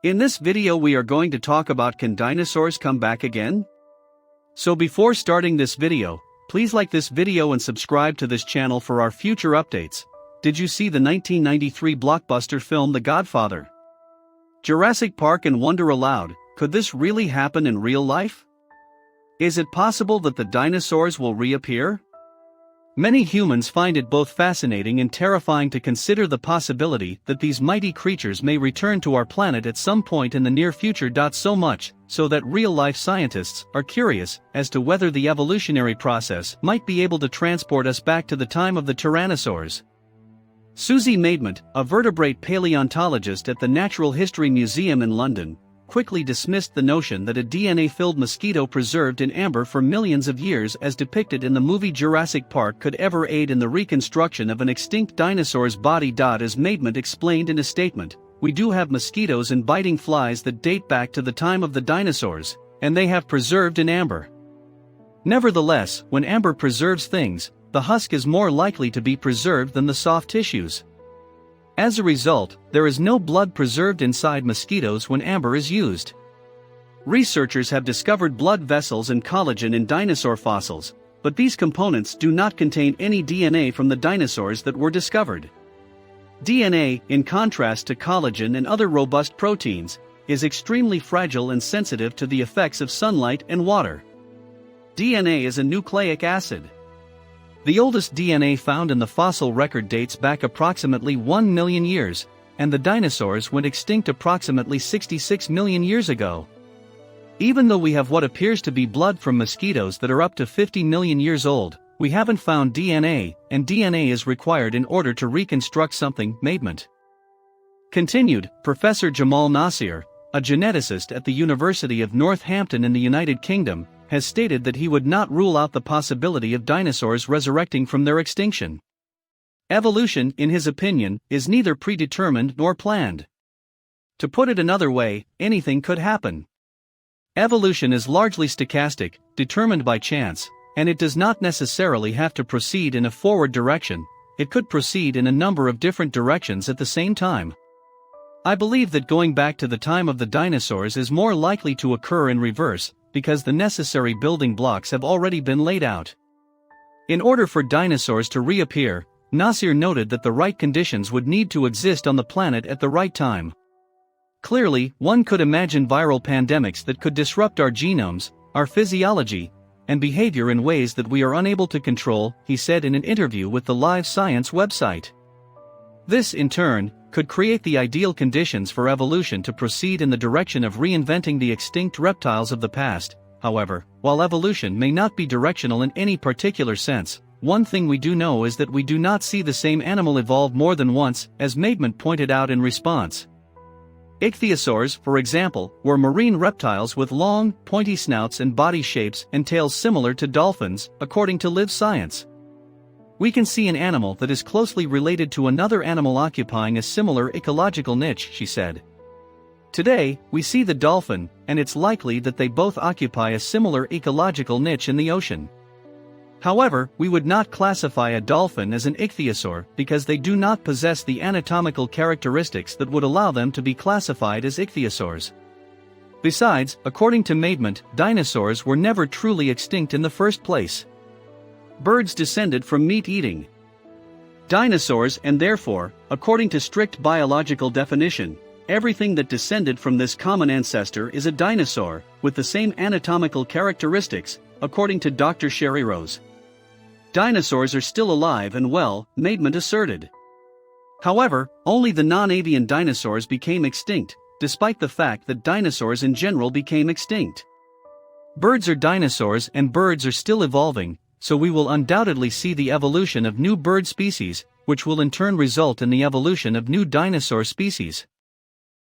In this video we are going to talk about, can dinosaurs come back again? So before starting this video, please like this video and subscribe to this channel for our future updates. Did you see the 1993 blockbuster film The Godfather? Jurassic Park and wonder aloud, could this really happen in real life? Is it possible that the dinosaurs will reappear? Many humans find it both fascinating and terrifying to consider the possibility that these mighty creatures may return to our planet at some point in the near future. So much so that real-life scientists are curious as to whether the evolutionary process might be able to transport us back to the time of the tyrannosaurs. Susie Maidment, a vertebrate paleontologist at the Natural History Museum in London, quickly dismissed the notion that a DNA-filled mosquito preserved in amber for millions of years as depicted in the movie Jurassic Park could ever aid in the reconstruction of an extinct dinosaur's body. As Maidment explained in a statement, "We do have mosquitoes and biting flies that date back to the time of the dinosaurs, and they have preserved in amber. Nevertheless, when amber preserves things, the husk is more likely to be preserved than the soft tissues. As a result, there is no blood preserved inside mosquitoes when amber is used." Researchers have discovered blood vessels and collagen in dinosaur fossils, but these components do not contain any DNA from the dinosaurs that were discovered. DNA, in contrast to collagen and other robust proteins, is extremely fragile and sensitive to the effects of sunlight and water. DNA is a nucleic acid. The oldest DNA found in the fossil record dates back approximately 1 million years, and the dinosaurs went extinct approximately 66 million years ago. Even though we have what appears to be blood from mosquitoes that are up to 50 million years old, we haven't found DNA, and DNA is required in order to reconstruct something. Maidment continued. Professor Jamal Nasir, a geneticist at the University of Northampton in the United Kingdom, has stated that he would not rule out the possibility of dinosaurs resurrecting from their extinction. Evolution, in his opinion, is neither predetermined nor planned. To put it another way, anything could happen. Evolution is largely stochastic, determined by chance, and it does not necessarily have to proceed in a forward direction. It could proceed in a number of different directions at the same time. I believe that going back to the time of the dinosaurs is more likely to occur in reverse, because the necessary building blocks have already been laid out. In order for dinosaurs to reappear, Nasir noted that the right conditions would need to exist on the planet at the right time. Clearly, one could imagine viral pandemics that could disrupt our genomes, our physiology, and behavior in ways that we are unable to control, he said in an interview with the Live Science website. This, in turn, could create the ideal conditions for evolution to proceed in the direction of reinventing the extinct reptiles of the past. However, while evolution may not be directional in any particular sense, one thing we do know is that we do not see the same animal evolve more than once, as Maidment pointed out in response. Ichthyosaurs, for example, were marine reptiles with long, pointy snouts and body shapes and tails similar to dolphins, according to Live Science. We can see an animal that is closely related to another animal occupying a similar ecological niche, she said. Today, we see the dolphin, and it's likely that they both occupy a similar ecological niche in the ocean. However, we would not classify a dolphin as an ichthyosaur because they do not possess the anatomical characteristics that would allow them to be classified as ichthyosaurs. Besides, according to Maidment, dinosaurs were never truly extinct in the first place. Birds descended from meat eating dinosaurs, and therefore, according to strict biological definition, everything that descended from this common ancestor is a dinosaur, with the same anatomical characteristics, according to Dr. Sherry Rose. Dinosaurs are still alive and well, Maidment asserted. However, only the non-avian dinosaurs became extinct, despite the fact that dinosaurs in general became extinct. Birds are dinosaurs, and birds are still evolving, so we will undoubtedly see the evolution of new bird species, which will in turn result in the evolution of new dinosaur species.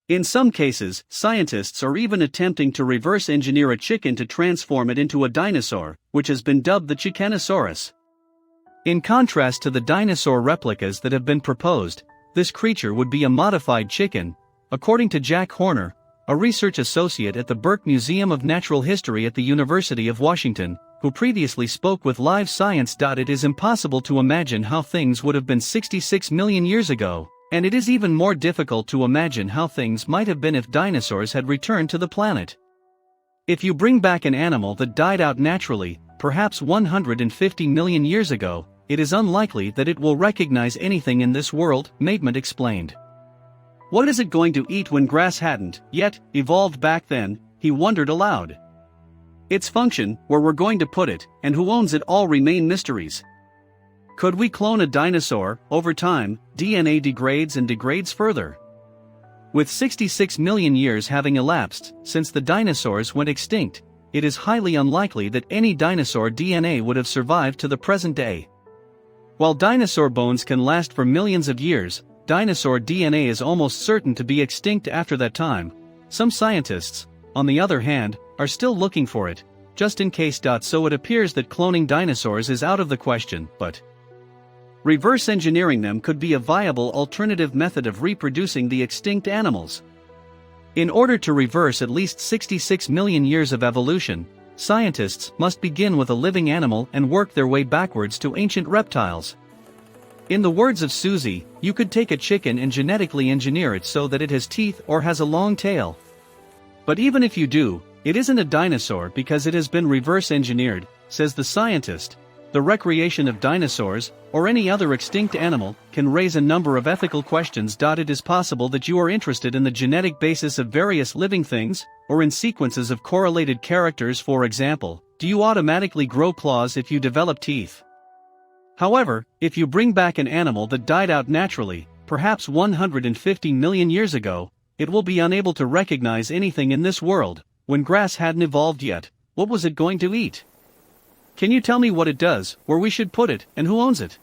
In some cases, scientists are even attempting to reverse engineer a chicken to transform it into a dinosaur, which has been dubbed the Chickenosaurus. In contrast to the dinosaur replicas that have been proposed, this creature would be a modified chicken, according to Jack Horner, a research associate at the Burke Museum of Natural History at the University of Washington, who previously spoke with Live Science. It is impossible to imagine how things would have been 66 million years ago. And it is even more difficult to imagine how things might have been if dinosaurs had returned to the planet. If you bring back an animal that died out naturally, perhaps 150 million years ago, it is unlikely that it will recognize anything in this world, Maitland explained. What is it going to eat when grass hadn't yet evolved back then, he wondered aloud. Its function, where we're going to put it, and who owns it all remain mysteries. Could we clone a dinosaur? Over time, DNA degrades and degrades further. With 66 million years having elapsed since the dinosaurs went extinct, it is highly unlikely that any dinosaur DNA would have survived to the present day. While dinosaur bones can last for millions of years, dinosaur DNA is almost certain to be extinct after that time. Some scientists, on the other hand, are still looking for it, just in case. So it appears that cloning dinosaurs is out of the question, but reverse engineering them could be a viable alternative method of reproducing the extinct animals. In order to reverse at least 66 million years of evolution, scientists must begin with a living animal and work their way backwards to ancient reptiles. In the words of Susie, you could take a chicken and genetically engineer it so that it has teeth or has a long tail. But even if you do, it isn't a dinosaur because it has been reverse engineered, says the scientist. The recreation of dinosaurs, or any other extinct animal, can raise a number of ethical questions. It is possible that you are interested in the genetic basis of various living things, or in sequences of correlated characters. For example, do you automatically grow claws if you develop teeth? However, if you bring back an animal that died out naturally, perhaps 150 million years ago, it will be unable to recognize anything in this world. When grass hadn't evolved yet, what was it going to eat? Can you tell me what it does, where we should put it, and who owns it?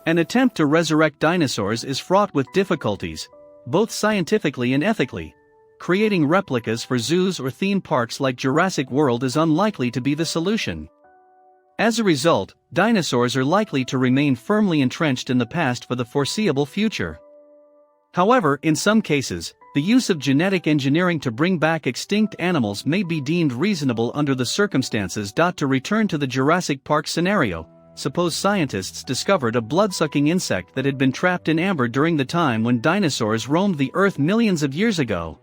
An attempt to resurrect dinosaurs is fraught with difficulties, both scientifically and ethically. Creating replicas for zoos or theme parks like Jurassic World is unlikely to be the solution. As a result, dinosaurs are likely to remain firmly entrenched in the past for the foreseeable future. However, in some cases, the use of genetic engineering to bring back extinct animals may be deemed reasonable under the circumstances. To return to the Jurassic Park scenario, suppose scientists discovered a blood-sucking insect that had been trapped in amber during the time when dinosaurs roamed the Earth millions of years ago.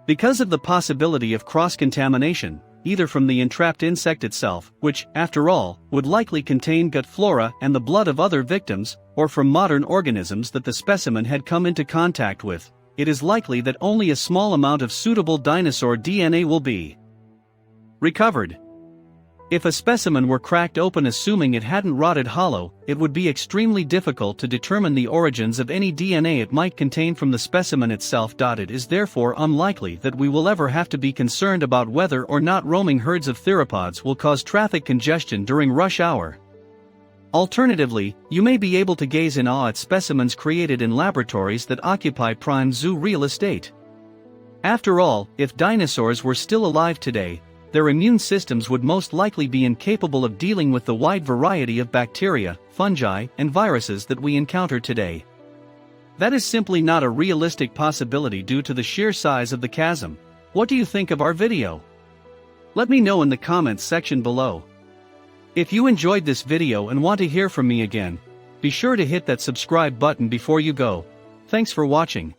Because of the possibility of cross-contamination, either from the entrapped insect itself, which, after all, would likely contain gut flora and the blood of other victims, or from modern organisms that the specimen had come into contact with, it is likely that only a small amount of suitable dinosaur DNA will be recovered. If a specimen were cracked open assuming it hadn't rotted hollow, it would be extremely difficult to determine the origins of any DNA it might contain from the specimen itself. It is therefore unlikely that we will ever have to be concerned about whether or not roaming herds of theropods will cause traffic congestion during rush hour. Alternatively, you may be able to gaze in awe at specimens created in laboratories that occupy prime zoo real estate. After all, if dinosaurs were still alive today, their immune systems would most likely be incapable of dealing with the wide variety of bacteria, fungi, and viruses that we encounter today. That is simply not a realistic possibility due to the sheer size of the chasm. What do you think of our video? Let me know in the comments section below. If you enjoyed this video and want to hear from me again, be sure to hit that subscribe button before you go. Thanks for watching.